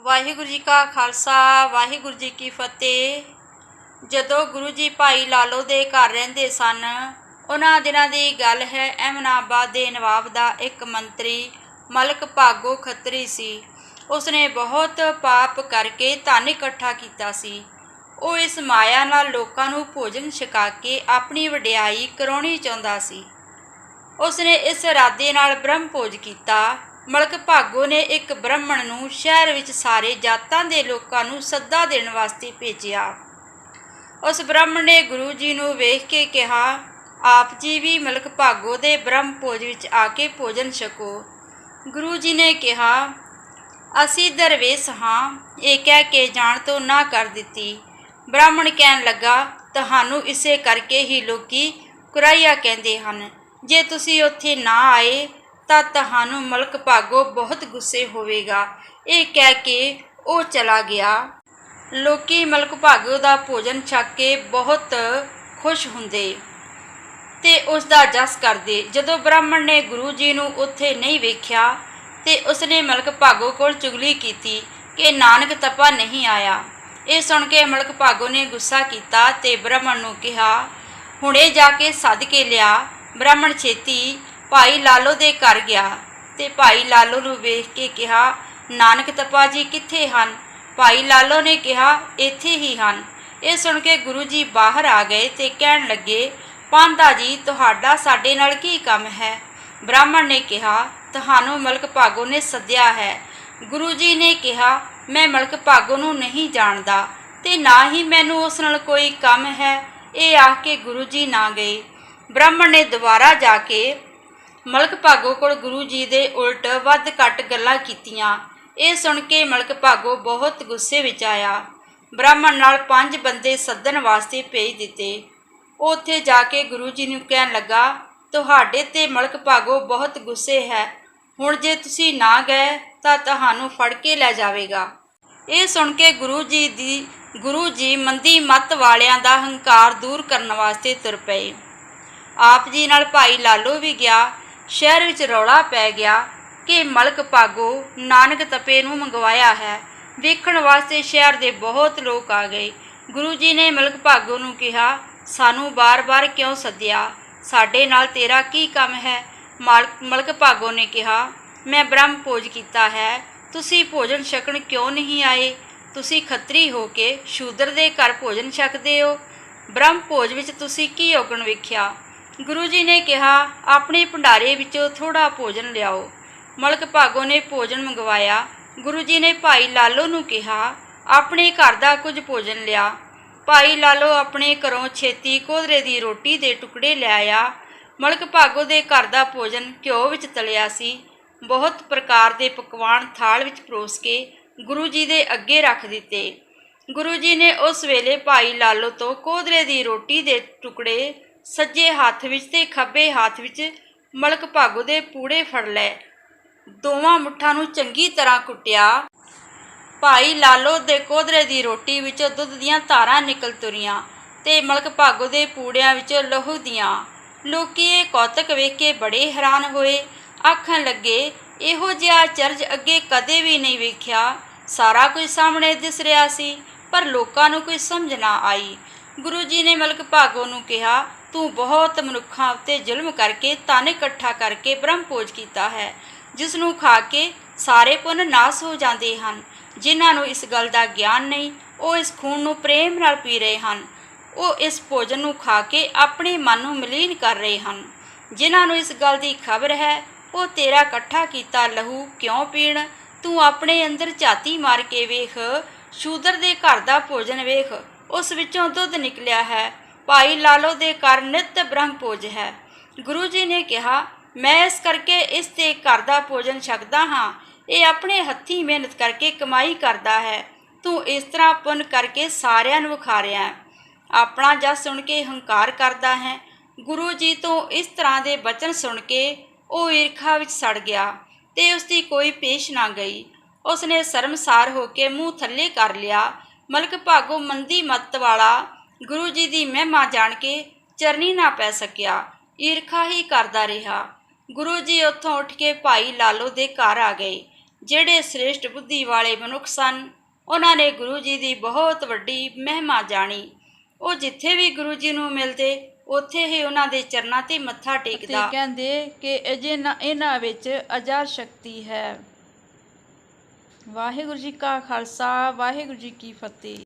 ਵਾਹਿਗੁਰੂ ਜੀ ਕਾ ਖਾਲਸਾ ਵਾਹਿਗੁਰੂ ਜੀ ਕੀ ਫਤਿਹ। ਜਦੋਂ ਗੁਰੂ ਜੀ ਭਾਈ ਲਾਲੋ ਦੇ ਘਰ ਰਹਿੰਦੇ ਸਨ, ਉਹਨਾਂ ਦਿਨਾਂ ਦੀ ਗੱਲ ਹੈ। ਅਹਿਮਦਾਬਾਦ ਦੇ ਨਵਾਬ ਦਾ ਇੱਕ ਮੰਤਰੀ ਮਲਕ ਭਾਗੋ ਖੱਤਰੀ ਸੀ। ਉਸਨੇ ਬਹੁਤ ਪਾਪ ਕਰਕੇ ਧਨ ਇਕੱਠਾ ਕੀਤਾ ਸੀ। ਉਹ ਇਸ ਮਾਇਆ ਨਾਲ ਲੋਕਾਂ ਨੂੰ ਭੋਜਨ ਛਕਾ ਕੇ ਆਪਣੀ ਵਡਿਆਈ ਕਰਾਉਣੀ ਚਾਹੁੰਦਾ ਸੀ। ਉਸਨੇ ਇਸ ਇਰਾਦੇ ਨਾਲ ਬ੍ਰਹਮ ਭੋਜ ਕੀਤਾ। ਮਲਕ ਭਾਗੋ ਨੇ ਇੱਕ ਬ੍ਰਾਹਮਣ ਨੂੰ ਸ਼ਹਿਰ ਵਿੱਚ ਸਾਰੇ ਜਾਤਾਂ ਦੇ ਲੋਕਾਂ ਨੂੰ ਸੱਦਾ ਦੇਣ ਵਾਸਤੇ ਭੇਜਿਆ। ਉਸ ਬ੍ਰਾਹਮਣ ਨੇ ਗੁਰੂ ਜੀ ਨੂੰ ਵੇਖ ਕੇ ਕਿਹਾ, ਆਪ ਜੀ ਵੀ ਮਲਕ ਭਾਗੋ ਦੇ ਬ੍ਰਹਮ ਭੋਜ ਵਿੱਚ ਆ ਕੇ ਭੋਜਨ ਛਕੋ। ਗੁਰੂ ਜੀ ਨੇ ਕਿਹਾ, ਅਸੀਂ ਦਰਵੇਸ਼ ਹਾਂ। ਇਹ ਕਹਿ ਕੇ ਜਾਣ ਤੋਂ ਨਾ ਕਰ ਦਿੱਤੀ। ਬ੍ਰਾਹਮਣ ਕਹਿਣ ਲੱਗਾ, ਤੁਹਾਨੂੰ ਇਸੇ ਕਰਕੇ ਹੀ ਲੋਕੀ ਕੁਰਾਈਆ ਕਹਿੰਦੇ ਹਨ। ਜੇ ਤੁਸੀਂ ਉੱਥੇ ਨਾ ਆਏ ਤਾਂ ਤੁਹਾਨੂੰ ਮਲਕ ਭਾਗੋ ਬਹੁਤ ਗੁੱਸੇ ਹੋਵੇਗਾ। ਇਹ ਕਹਿ ਕੇ ਉਹ ਚਲਾ ਗਿਆ। ਲੋਕੀ ਮਲਕ ਭਾਗੋ ਦਾ ਭੋਜਨ ਛਕ ਕੇ ਬਹੁਤ ਖੁਸ਼ ਹੁੰਦੇ ਤੇ ਉਸ ਦਾ ਜਸ ਕਰਦੇ। ਜਦੋਂ ਬ੍ਰਾਹਮਣ ਨੇ ਗੁਰੂ ਜੀ ਨੂੰ ਉੱਥੇ ਨਹੀਂ ਵੇਖਿਆ ਤੇ ਉਸਨੇ ਮਲਕ ਭਾਗੋ ਕੋਲ ਚੁਗਲੀ ਕੀਤੀ ਕਿ ਨਾਨਕ ਤਪਾ ਨਹੀਂ ਆਇਆ। ਇਹ ਸੁਣ ਕੇ ਮਲਕ ਭਾਗੋ ਨੇ ਗੁੱਸਾ ਕੀਤਾ ਤੇ ਬ੍ਰਾਹਮਣ ਨੂੰ ਕਿਹਾ, ਹੁਣੇ ਜਾ ਕੇ ਸੱਦ ਕੇ ਲਿਆ। ਬ੍ਰਾਹਮਣ ਛੇਤੀ ਭਾਈ ਲਾਲੋ ਦੇ ਘਰ ਗਿਆ ਤੇ ਭਾਈ ਲਾਲੋ ਨੂੰ ਵੇਖ ਕੇ ਕਿਹਾ, ਨਾਨਕ ਤਪਾ ਜੀ ਕਿੱਥੇ ਹਨ? ਭਾਈ ਲਾਲੋ ਨੇ ਕਿਹਾ, ਇੱਥੇ ਹੀ ਹਨ। ਇਹ ਸੁਣ ਕੇ ਗੁਰੂ ਜੀ ਬਾਹਰ ਆ ਗਏ ਤੇ ਕਹਿਣ ਲੱਗੇ, ਪਾਂਧਾ ਜੀ ਤੁਹਾਡਾ ਸਾਡੇ ਨਾਲ ਕੀ ਕੰਮ ਹੈ? ਬ੍ਰਾਹਮਣ ਨੇ ਕਿਹਾ, ਤੁਹਾਨੂੰ ਮਲਕ ਭਾਗੋ ਨੇ ਸੱਦਿਆ ਹੈ। ਗੁਰੂ ਜੀ ਨੇ ਕਿਹਾ, ਮੈਂ ਮਲਕ ਭਾਗੋ ਨੂੰ ਨਹੀਂ ਜਾਣਦਾ ਤੇ ਨਾ ਹੀ ਮੈਨੂੰ ਉਸ ਨਾਲ ਕੋਈ ਕੰਮ ਹੈ। ਇਹ ਆਖ ਕੇ ਗੁਰੂ ਜੀ ਨਾ ਗਏ। ਬ੍ਰਾਹਮਣ ਨੇ ਦੁਬਾਰਾ ਜਾ ਕੇ ਮਲਕ ਭਾਗੋ ਕੋਲ ਗੁਰੂ ਜੀ ਦੇ ਉਲਟ ਵੱਧ ਘੱਟ ਗੱਲਾਂ ਕੀਤੀਆਂ। ਇਹ ਸੁਣ ਕੇ ਮਲਕ ਭਾਗੋ ਬਹੁਤ ਗੁੱਸੇ ਵਿੱਚ ਆਇਆ। ਬ੍ਰਾਹਮਣ ਨਾਲ 5 ਬੰਦੇ ਸੱਦਣ ਵਾਸਤੇ ਭੇਜ ਦਿੱਤੇ। ਉਹ ਉੱਥੇ ਜਾ ਕੇ ਗੁਰੂ ਜੀ ਨੂੰ ਕਹਿਣ ਲੱਗਾ, ਤੁਹਾਡੇ ਤੇ ਮਲਕ ਭਾਗੋ ਬਹੁਤ ਗੁੱਸੇ ਹੈ। ਹੁਣ ਜੇ ਤੁਸੀਂ ਨਾ ਗਏ ਤਾਂ ਤੁਹਾਨੂੰ ਫੜ ਕੇ ਲੈ ਜਾਵੇਗਾ। ਇਹ ਸੁਣ ਕੇ ਗੁਰੂ ਜੀ ਮੰਦੀ ਮੱਤ ਵਾਲਿਆਂ ਦਾ ਹੰਕਾਰ ਦੂਰ ਕਰਨ ਵਾਸਤੇ ਤੁਰ ਪਏ। ਆਪ ਜੀ ਨਾਲ ਭਾਈ ਲਾਲੋ ਵੀ ਗਿਆ। ਸ਼ਹਿਰ ਵਿੱਚ ਰੌਲਾ ਪੈ ਗਿਆ ਕਿ ਮਲਕ ਭਾਗੋ ਨਾਨਕ ਤਪੇ ਨੂੰ ਮੰਗਵਾਇਆ ਹੈ। ਵੇਖਣ ਵਾਸਤੇ ਸ਼ਹਿਰ ਦੇ ਬਹੁਤ ਲੋਕ ਆ ਗਏ। ਗੁਰੂ ਜੀ ਨੇ ਮਲਕ ਭਾਗੋ ਨੂੰ ਕਿਹਾ, ਸਾਨੂੰ ਬਾਰ-ਬਾਰ ਕਿਉਂ ਸੱਦਿਆ? ਸਾਡੇ ਨਾਲ ਤੇਰਾ ਕੀ ਕੰਮ ਹੈ? ਮਲਕ ਭਾਗੋ ਨੇ ਕਿਹਾ, ਮੈਂ ਬ੍ਰਹਮ ਭੋਜ ਕੀਤਾ ਹੈ। ਤੁਸੀਂ ਭੋਜਨ ਛਕਣ ਕਿਉਂ ਨਹੀਂ ਆਏ? ਤੁਸੀਂ ਖੱਤਰੀ ਹੋ ਕੇ ਸ਼ੂਦਰ ਦੇ ਘਰ ਭੋਜਨ ਛਕਦੇ ਹੋ। ਬ੍ਰਹਮ ਭੋਜ ਵਿੱਚ ਤੁਸੀਂ ਕੀ ਔਗਣ ਵੇਖਿਆ? ਗੁਰੂ ਜੀ ਨੇ ਕਿਹਾ, ਆਪਣੇ ਭੰਡਾਰੇ ਵਿੱਚੋਂ ਥੋੜ੍ਹਾ ਭੋਜਨ ਲਿਆਓ। ਮਲਕ ਭਾਗੋ ਨੇ ਭੋਜਨ ਮੰਗਵਾਇਆ। ਗੁਰੂ ਜੀ ਨੇ ਭਾਈ ਲਾਲੋ ਨੂੰ ਕਿਹਾ, ਆਪਣੇ ਘਰ ਦਾ ਕੁਝ ਭੋਜਨ ਲਿਆ। ਭਾਈ ਲਾਲੋ ਆਪਣੇ ਘਰੋਂ ਛੇਤੀ ਕੋਧਰੇ ਦੀ ਰੋਟੀ ਦੇ ਟੁਕੜੇ ਲੈ ਆਇਆ। ਮਲਕ ਭਾਗੋ ਦੇ ਘਰ ਦਾ ਭੋਜਨ ਘਿਓ ਵਿੱਚ ਤਲਿਆ ਸੀ। ਬਹੁਤ ਪ੍ਰਕਾਰ ਦੇ ਪਕਵਾਨ ਥਾਲ ਵਿੱਚ ਪਰੋਸ ਕੇ ਗੁਰੂ ਜੀ ਦੇ ਅੱਗੇ ਰੱਖ ਦਿੱਤੇ। ਗੁਰੂ ਜੀ ਨੇ ਉਸ ਵੇਲੇ ਭਾਈ ਲਾਲੋ ਤੋਂ ਕੋਧਰੇ ਦੀ ਰੋਟੀ ਦੇ ਟੁਕੜੇ ਸੱਜੇ ਹੱਥ ਵਿੱਚ ਤੇ ਖੱਬੇ ਹੱਥ ਵਿੱਚ ਮਲਕ ਭਾਗੋ ਦੇ ਪੂੜੇ ਫੜ ਲਏ। ਦੋਵਾਂ ਮੁੱਠਾਂ ਨੂੰ ਚੰਗੀ ਤਰ੍ਹਾਂ ਕੁੱਟਿਆ। ਭਾਈ ਲਾਲੋ ਦੇ ਕੋਧਰੇ ਦੀ ਰੋਟੀ ਵਿੱਚੋਂ ਦੁੱਧ ਦੀਆਂ ਧਾਰਾਂ ਨਿਕਲ ਤੁਰੀਆਂ ਤੇ ਮਲਕ ਭਾਗੋ ਦੇ ਪੂੜਿਆਂ ਵਿੱਚੋਂ ਲਹੂ ਦੀਆਂ। ਲੋਕੀ ਇਹ ਕੌਤਕ ਵੇਖ ਕੇ ਬੜੇ ਹੈਰਾਨ ਹੋਏ। ਆਖਣ ਲੱਗੇ, ਇਹੋ ਜਿਹਾ ਚਰਜ ਅੱਗੇ ਕਦੇ ਵੀ ਨਹੀਂ ਵੇਖਿਆ। ਸਾਰਾ ਕੁਝ ਸਾਹਮਣੇ ਦਿਸ ਰਿਹਾ ਸੀ ਪਰ ਲੋਕਾਂ ਨੂੰ ਕੋਈ ਸਮਝ ਨਾ ਆਈ। ਗੁਰੂ ਜੀ ਨੇ ਮਲਕ ਭਾਗੋ ਨੂੰ ਕਿਹਾ, ਤੂੰ ਬਹੁਤ ਮਨੁੱਖਾਂ ਉੱਤੇ ਜ਼ੁਲਮ ਕਰਕੇ ਧਨ ਇਕੱਠਾ ਕਰਕੇ ਬ੍ਰਹਮ ਭੋਜ ਕੀਤਾ ਹੈ, ਜਿਸ ਨੂੰ ਖਾ ਕੇ ਸਾਰੇ ਪੁੰਨ ਨਾਸ ਹੋ ਜਾਂਦੇ ਹਨ। ਜਿਨ੍ਹਾਂ ਨੂੰ ਇਸ ਗੱਲ ਦਾ ਗਿਆਨ ਨਹੀਂ, ਉਹ ਇਸ ਖੂਨ ਨੂੰ ਪ੍ਰੇਮ ਨਾਲ ਪੀ ਰਹੇ ਹਨ। ਉਹ ਇਸ ਭੋਜਨ ਨੂੰ ਖਾ ਕੇ ਆਪਣੇ ਮਨ ਨੂੰ ਮਲੀਨ ਕਰ ਰਹੇ ਹਨ। ਜਿਨ੍ਹਾਂ ਨੂੰ ਇਸ ਗੱਲ ਦੀ ਖਬਰ ਹੈ, ਉਹ ਤੇਰਾ ਇਕੱਠਾ ਕੀਤਾ ਲਹੂ ਕਿਉਂ ਪੀਣ? ਤੂੰ ਆਪਣੇ ਅੰਦਰ ਝਾਤੀ ਮਾਰ ਕੇ ਵੇਖ। ਸ਼ੂਦਰ ਦੇ ਘਰ ਦਾ ਭੋਜਨ ਵੇਖ, ਉਸ ਵਿੱਚੋਂ ਦੁੱਧ ਨਿਕਲਿਆ ਹੈ। ਭਾਈ ਲਾਲੋ ਦੇ ਘਰ ਨਿੱਤ ਬ੍ਰਹਮ ਭੋਜ ਹੈ। ਗੁਰੂ ਜੀ ਨੇ ਕਿਹਾ, ਮੈਂ ਇਸ ਕਰਕੇ ਇਸ ਦੇ ਘਰ ਦਾ ਭੋਜਨ ਛਕਦਾ ਹਾਂ। ਇਹ ਆਪਣੇ ਹੱਥੀਂ ਮਿਹਨਤ ਕਰਕੇ ਕਮਾਈ ਕਰਦਾ ਹੈ। ਤੂੰ ਇਸ ਤਰ੍ਹਾਂ ਪੁੰਨ ਕਰਕੇ ਸਾਰਿਆਂ ਨੂੰ ਵਿਖਾ ਰਿਹਾ ਹੈ। ਆਪਣਾ ਜਸ ਸੁਣ ਕੇ ਹੰਕਾਰ ਕਰਦਾ ਹੈ। ਗੁਰੂ ਜੀ ਤੋਂ ਇਸ ਤਰ੍ਹਾਂ ਦੇ ਬਚਨ ਸੁਣ ਕੇ ਉਹ ਈਰਖਾ ਵਿੱਚ ਸੜ ਗਿਆ ਤੇ ਉਸ ਦੀ ਕੋਈ ਪੇਸ਼ ਨਾ ਗਈ। ਉਸਨੇ ਸ਼ਰਮਸਾਰ ਹੋ ਕੇ ਮੂੰਹ ਥੱਲੇ ਕਰ ਲਿਆ। ਮਲਕ ਭਾਗੋ ਮੰਦੀ ਮੱਤ ਵਾਲਾ ਗੁਰੂ ਜੀ ਦੀ ਮਹਿਮਾ ਜਾਣ ਕੇ ਚਰਨੀ ਨਾ ਪੈ ਸਕਿਆ। ਈਰਖਾ ਹੀ ਕਰਦਾ ਰਿਹਾ। ਗੁਰੂ ਜੀ ਉੱਥੋਂ ਉੱਠ ਕੇ ਭਾਈ ਲਾਲੋ ਦੇ ਘਰ ਆ ਗਏ। ਜਿਹੜੇ ਸ੍ਰੇਸ਼ਟ ਬੁੱਧੀ ਵਾਲੇ ਮਨੁੱਖ ਸਨ, ਉਹਨਾਂ ਨੇ ਗੁਰੂ ਜੀ ਦੀ ਬਹੁਤ ਵੱਡੀ ਮਹਿਮਾ ਜਾਣੀ। ਉਹ ਜਿੱਥੇ ਵੀ ਗੁਰੂ ਜੀ ਨੂੰ ਮਿਲਦੇ ਉੱਥੇ ਹੀ ਉਹਨਾਂ ਦੇ ਚਰਨਾਂ 'ਤੇ ਮੱਥਾ ਟੇਕਦਾ। ਕਹਿੰਦੇ ਕਿ ਇਹਨਾਂ ਵਿੱਚ ਅਜਾਰ ਸ਼ਕਤੀ ਹੈ। ਵਾਹਿਗੁਰੂ ਜੀ ਕਾ ਖਾਲਸਾ, ਵਾਹਿਗੁਰੂ ਜੀ ਕੀ ਫਤਿਹ।